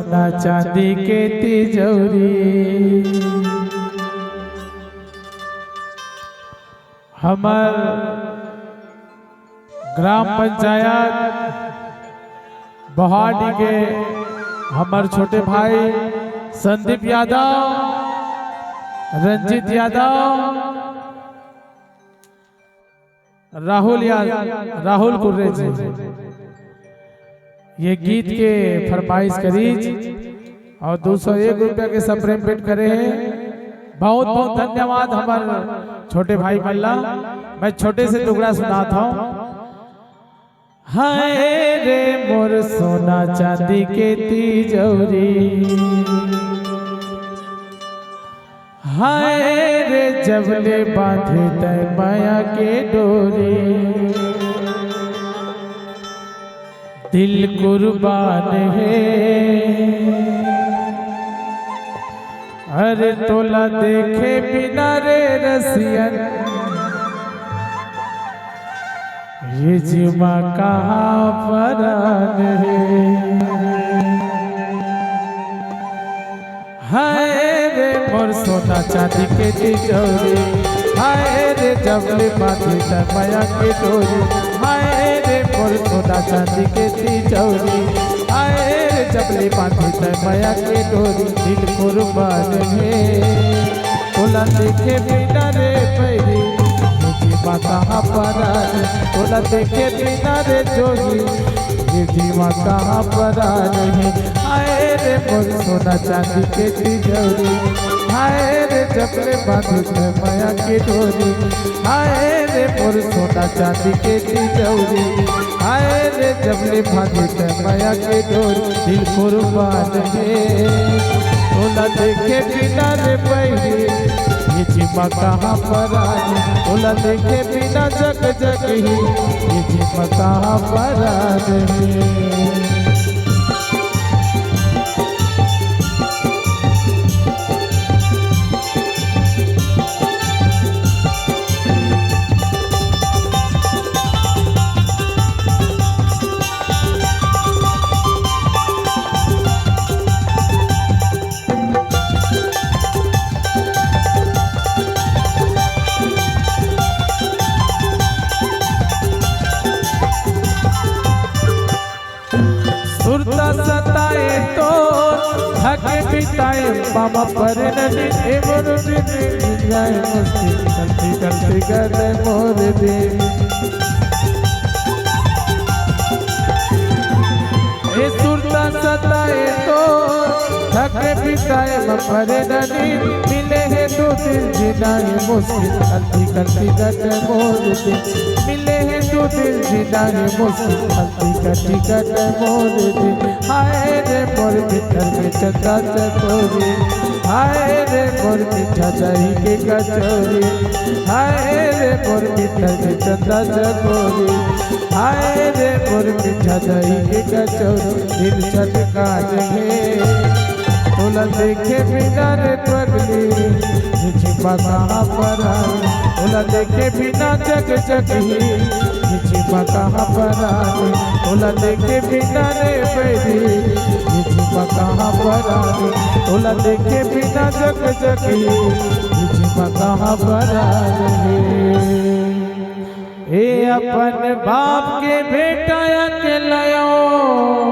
सोना चांदी के तिजोरी। हमार ग्राम पंचायत बहाड़ी के हमार छोटे भाई संदीप यादव, रंजित यादव, राहुल कुर्रे जी ये गीत के फरमाइश करीज और 201 रुपया के सप्रेम पेट करे हैं। बहुत बहुत धन्यवाद हमारे छोटे भाई मल्ला। मैं छोटे से टुकड़ा सुनाता हूँ। हाय रे मोर सोना चांदी के तिजोरी, हाय रे जबले बांधे तय माया के डोरी। दिल कुर्बान है अरे तोला देखे बिना रे रसियन, ये जीवा कहाँ परान है। हाय रे मोर सोना चांदी के तिजोरी, हाय रे जबले बांधे तय माया के डोरी। हाय रे मोर सोना चांदी के तिजोरी, हाय रे जबले बांधे तय माया के डोरी। दिल कुर्बान है तोला देखे बिना रे पैरी, जीवा कहाँ परान। तोला देखे बिना रे जोगी, ये जीवा कहाँ परान है। हाय रे मोर सोना चांदी के तिजोरी, हाय रे जबले बांधे तय माया के डोरी। हाय रे मोर सोना चांदी के तिजोरी, हाय रे जबले बांधे तय माया के डोरी। दिल कुर्बान है तोला देखे बिना रे पैरी, ये जीवा कहाँ परान। तोला देखे बिना जग जग ही, ये जीवा कहाँ परान है। सुरता सताए तो थके बिताए मामा पर नदी मोर दिन जाए मस्ती चलती चलती गए मोर दिन। ये सुरता सताए तो थके बिताए पर नदी मिले हैं दो दिल जिनाए मुश्किल चलती चलती गए मोर दिन। मिले हैं दो दिल जिनाए मुश्किल चलती चलती गए मोर दिन। हाय रे मोर भीतर में चंदा चकोरी, हाय रे मोर मीठा दही के कचौरी। हाय रे मोर भीतर में चंदा चकोरी, हाय रे मोर मीठा दही के कचौरी। दिल चटका जगे तोला देखे बिना रे पगली, जीवा कहाँ परान। तोला देखे बिना जग जग ही, जीवा कहाँ परान। तोला देखे बिना रे पैरी, जीवा कहाँ परान। तोला देखे बिना जग जग ही, जीवा कहाँ परान है। ए अपन बाप के बेटा अकेलायो